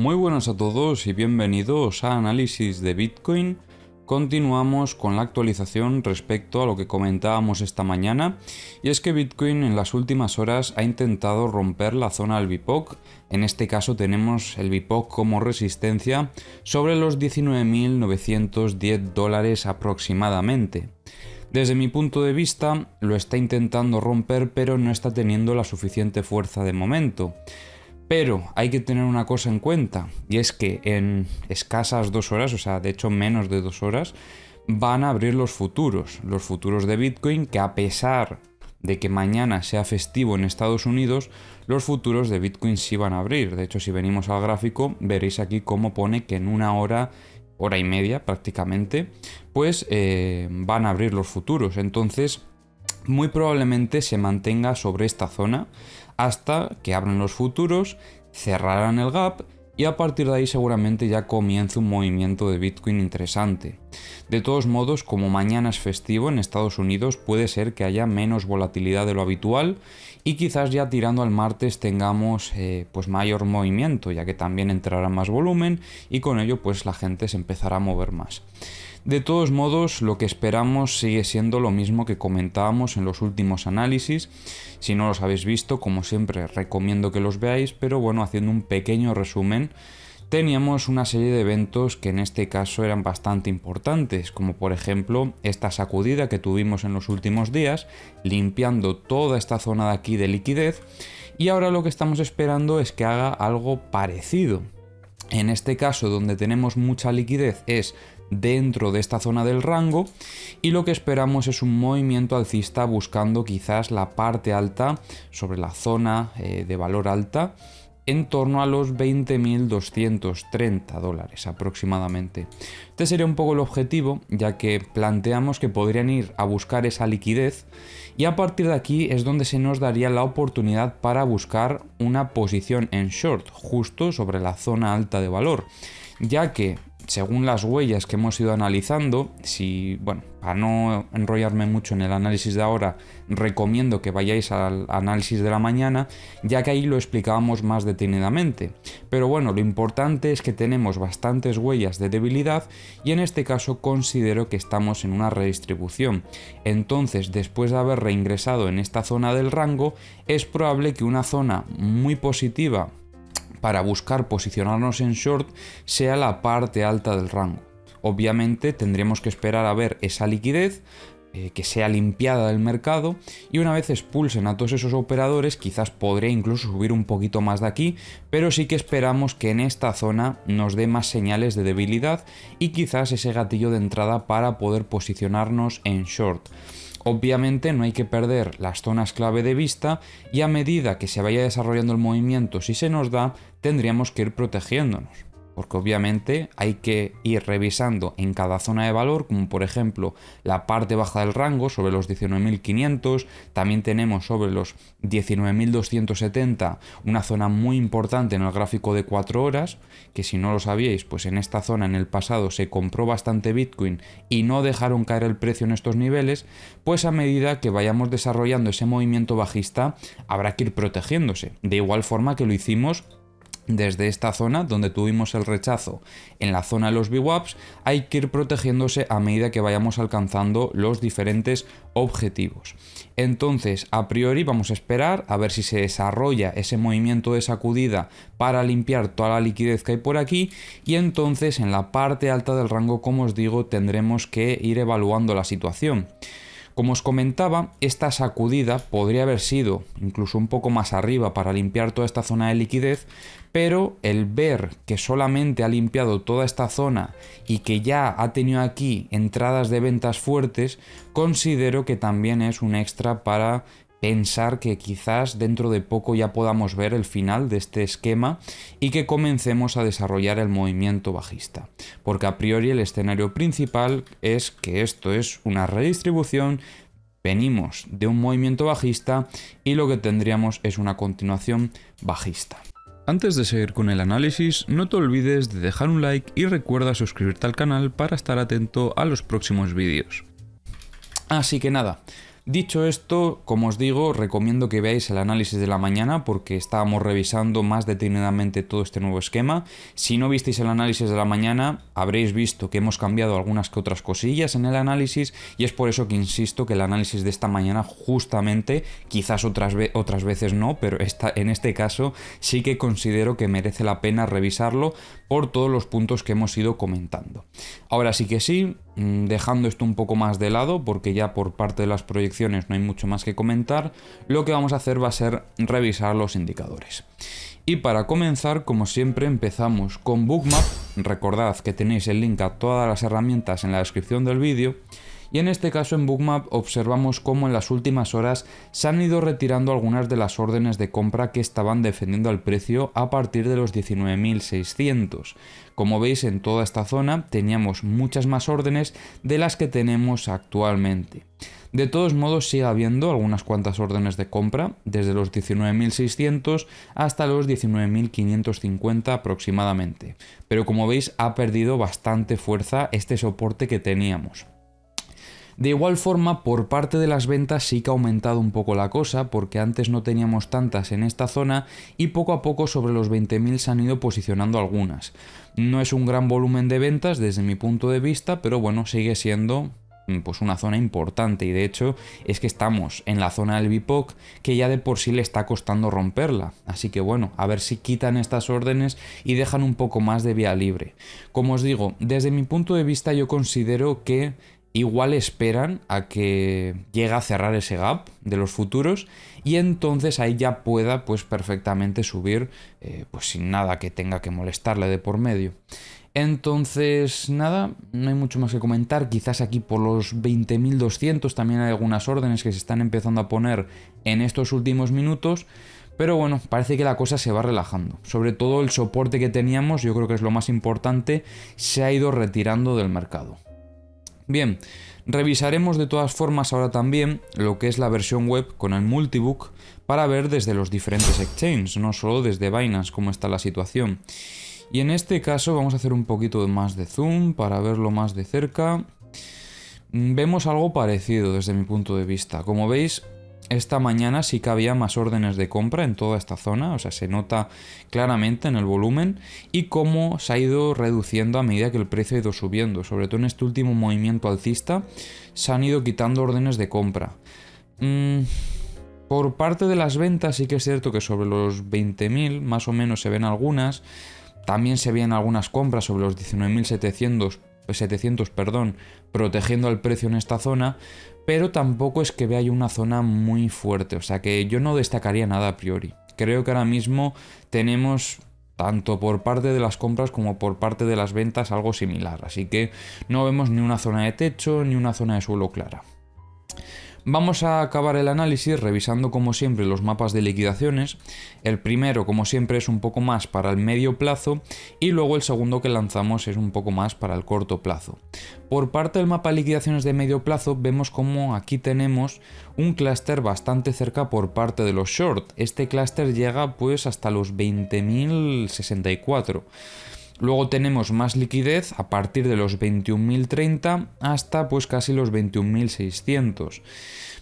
Muy buenas a todos y bienvenidos a Análisis de Bitcoin. Continuamos con la actualización respecto a lo que comentábamos esta mañana, y es que Bitcoin en las últimas horas ha intentado romper la zona del BIPOC. En este caso tenemos el BIPOC como resistencia sobre los $19.910 aproximadamente. Desde mi punto de vista lo está intentando romper, pero no está teniendo la suficiente fuerza de momento. Pero hay que tener una cosa en cuenta, y es que en escasas 2 horas, o sea, de hecho menos de 2 horas, van a abrir los futuros de Bitcoin, que a pesar de que mañana sea festivo en Estados Unidos, los futuros de Bitcoin sí van a abrir. De hecho, si venimos al gráfico, veréis aquí cómo pone que en una hora y media prácticamente, pues van a abrir los futuros. Entonces, muy probablemente se mantenga sobre esta zona hasta que abran los futuros, cerrarán el gap y a partir de ahí seguramente ya comience un movimiento de Bitcoin interesante. De todos modos, como mañana es festivo en Estados Unidos, puede ser que haya menos volatilidad de lo habitual y quizás ya tirando al martes tengamos pues mayor movimiento, ya que también entrará más volumen y con ello pues la gente se empezará a mover más. De todos modos, lo que esperamos sigue siendo lo mismo que comentábamos en los últimos análisis. Si no los habéis visto, como siempre, recomiendo que los veáis, pero bueno, haciendo un pequeño resumen, teníamos una serie de eventos que en este caso eran bastante importantes, como por ejemplo esta sacudida que tuvimos en los últimos días, limpiando toda esta zona de aquí de liquidez, y ahora lo que estamos esperando es que haga algo parecido. En este caso, donde tenemos mucha liquidez es dentro de esta zona del rango, y lo que esperamos es un movimiento alcista buscando quizás la parte alta sobre la zona de valor alta en torno a los $20.230 aproximadamente. Este sería un poco el objetivo, ya que planteamos que podrían ir a buscar esa liquidez y a partir de aquí es donde se nos daría la oportunidad para buscar una posición en short justo sobre la zona alta de valor, ya que según las huellas que hemos ido analizando, para no enrollarme mucho en el análisis de ahora, recomiendo que vayáis al análisis de la mañana, ya que ahí lo explicábamos más detenidamente. Pero bueno, lo importante es que tenemos bastantes huellas de debilidad y en este caso considero que estamos en una redistribución. Entonces, después de haber reingresado en esta zona del rango, es probable que una zona muy positiva para buscar posicionarnos en short sea la parte alta del rango. Obviamente tendremos que esperar a ver esa liquidez que sea limpiada del mercado, y una vez expulsen a todos esos operadores quizás podría incluso subir un poquito más de aquí, pero sí que esperamos que en esta zona nos dé más señales de debilidad y quizás ese gatillo de entrada para poder posicionarnos en short. Obviamente no hay que perder las zonas clave de vista y a medida que se vaya desarrollando el movimiento, si se nos da, tendríamos que ir protegiéndonos. Porque obviamente hay que ir revisando en cada zona de valor, como por ejemplo la parte baja del rango sobre los 19.500, también tenemos sobre los 19.270 una zona muy importante en el gráfico de 4 horas, que si no lo sabíais, pues en esta zona en el pasado se compró bastante Bitcoin y no dejaron caer el precio en estos niveles, pues a medida que vayamos desarrollando ese movimiento bajista habrá que ir protegiéndose, de igual forma que lo hicimos desde esta zona donde tuvimos el rechazo en la zona de los VWAPs. Hay que ir protegiéndose a medida que vayamos alcanzando los diferentes objetivos. Entonces, a priori vamos a esperar a ver si se desarrolla ese movimiento de sacudida para limpiar toda la liquidez que hay por aquí, y entonces en la parte alta del rango, como os digo, tendremos que ir evaluando la situación. Como os comentaba, esta sacudida podría haber sido incluso un poco más arriba para limpiar toda esta zona de liquidez, pero el ver que solamente ha limpiado toda esta zona y que ya ha tenido aquí entradas de ventas fuertes, considero que también es un extra para pensar que quizás dentro de poco ya podamos ver el final de este esquema y que comencemos a desarrollar el movimiento bajista, porque a priori el escenario principal es que esto es una redistribución, venimos de un movimiento bajista y lo que tendríamos es una continuación bajista. Antes de seguir con el análisis, no te olvides de dejar un like y recuerda suscribirte al canal para estar atento a los próximos vídeos. Así que nada, Dicho esto, como os digo, recomiendo que veáis el análisis de la mañana porque estábamos revisando más detenidamente todo este nuevo esquema. Si no visteis el análisis de la mañana, habréis visto que hemos cambiado algunas que otras cosillas en el análisis y es por eso que insisto que el análisis de esta mañana justamente, quizás otras veces no, pero en este caso sí que considero que merece la pena revisarlo por todos los puntos que hemos ido comentando. Ahora sí que sí, dejando esto un poco más de lado porque ya por parte de las proyecciones no hay mucho más que comentar, lo que vamos a hacer va a ser revisar los indicadores. Y para comenzar, como siempre, empezamos con Bookmap. Recordad que tenéis el link a todas las herramientas en la descripción del vídeo. Y en este caso en Bookmap observamos cómo en las últimas horas se han ido retirando algunas de las órdenes de compra que estaban defendiendo al precio a partir de los 19.600. Como veis, en toda esta zona teníamos muchas más órdenes de las que tenemos actualmente. De todos modos sigue habiendo algunas cuantas órdenes de compra, desde los 19.600 hasta los 19.550 aproximadamente. Pero como veis ha perdido bastante fuerza este soporte que teníamos. De igual forma, por parte de las ventas sí que ha aumentado un poco la cosa, porque antes no teníamos tantas en esta zona y poco a poco sobre los 20.000 se han ido posicionando algunas. No es un gran volumen de ventas desde mi punto de vista, pero bueno, sigue siendo pues una zona importante y de hecho es que estamos en la zona del BIPOC que ya de por sí le está costando romperla, así que bueno, a ver si quitan estas órdenes y dejan un poco más de vía libre. Como os digo, desde mi punto de vista yo considero que igual esperan a que llegue a cerrar ese gap de los futuros y entonces ahí ya pueda pues perfectamente subir pues sin nada que tenga que molestarle de por medio. Entonces nada, no hay mucho más que comentar, quizás aquí por los 20.200 también hay algunas órdenes que se están empezando a poner en estos últimos minutos. Pero bueno, parece que la cosa se va relajando. Sobre todo el soporte que teníamos, yo creo que es lo más importante, se ha ido retirando del mercado. Bien, revisaremos de todas formas ahora también lo que es la versión web con el multibook para ver desde los diferentes exchanges, no solo desde Binance cómo está la situación. Y en este caso vamos a hacer un poquito más de zoom para verlo más de cerca. Vemos algo parecido desde mi punto de vista. Como veis, esta mañana sí que había más órdenes de compra en toda esta zona, o sea, se nota claramente en el volumen y cómo se ha ido reduciendo a medida que el precio ha ido subiendo. Sobre todo en este último movimiento alcista se han ido quitando órdenes de compra. Por parte de las ventas sí que es cierto que sobre los 20.000 más o menos se ven algunas. También se ven algunas compras sobre los 19.700 protegiendo al precio en esta zona, pero tampoco es que vea una zona muy fuerte, o sea que yo no destacaría nada a priori. Creo que ahora mismo tenemos tanto por parte de las compras como por parte de las ventas algo similar, así que no vemos ni una zona de techo ni una zona de suelo clara. Vamos a acabar el análisis revisando como siempre los mapas de liquidaciones. El primero como siempre es un poco más para el medio plazo y luego el segundo que lanzamos es un poco más para el corto plazo. Por parte del mapa de liquidaciones de medio plazo vemos como aquí tenemos un clúster bastante cerca por parte de los short. Este clúster llega pues hasta los 20.064. Luego tenemos más liquidez a partir de los 21.030 hasta pues casi los 21.600.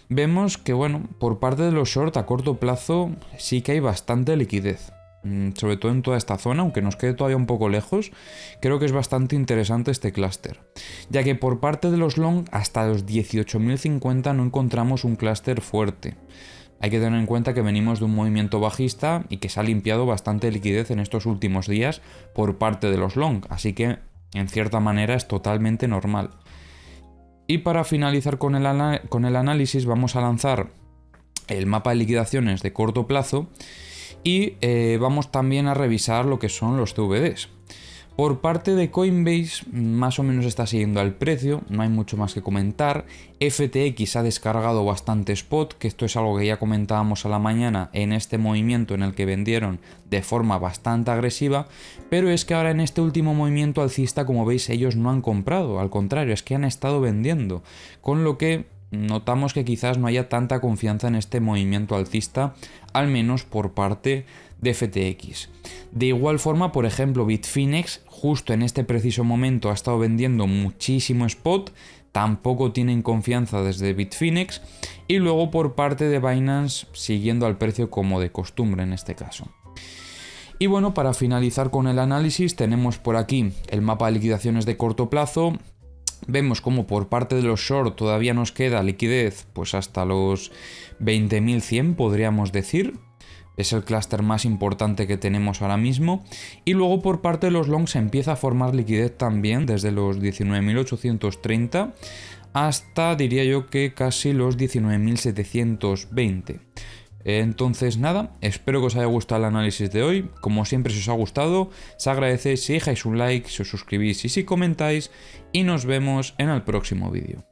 Vemos que bueno, por parte de los short a corto plazo sí que hay bastante liquidez. Sobre todo en toda esta zona, aunque nos quede todavía un poco lejos, creo que es bastante interesante este clúster. Ya que por parte de los long hasta los 18.050 no encontramos un clúster fuerte. Hay que tener en cuenta que venimos de un movimiento bajista y que se ha limpiado bastante liquidez en estos últimos días por parte de los long, así que en cierta manera es totalmente normal. Y para finalizar con el análisis vamos a lanzar el mapa de liquidaciones de corto plazo y vamos también a revisar lo que son los CVDs. Por parte de Coinbase, más o menos está siguiendo al precio, no hay mucho más que comentar. FTX ha descargado bastante spot, que esto es algo que ya comentábamos a la mañana en este movimiento en el que vendieron de forma bastante agresiva, pero es que ahora en este último movimiento alcista, como veis, ellos no han comprado, al contrario, es que han estado vendiendo, con lo que notamos que quizás no haya tanta confianza en este movimiento alcista, al menos por parte de FTX. De igual forma, por ejemplo, Bitfinex justo en este preciso momento ha estado vendiendo muchísimo spot, tampoco tienen confianza desde Bitfinex, y luego por parte de Binance siguiendo al precio como de costumbre en este caso. Y bueno, para finalizar con el análisis tenemos por aquí el mapa de liquidaciones de corto plazo. Vemos como por parte de los short todavía nos queda liquidez pues hasta los 20.100 podríamos decir. Es el clúster más importante que tenemos ahora mismo. Y luego por parte de los longs se empieza a formar liquidez también desde los 19.830 hasta diría yo que casi los 19.720. Entonces nada, espero que os haya gustado el análisis de hoy. Como siempre, si os ha gustado, se agradece si dejáis un like, si os suscribís y si comentáis, y nos vemos en el próximo vídeo.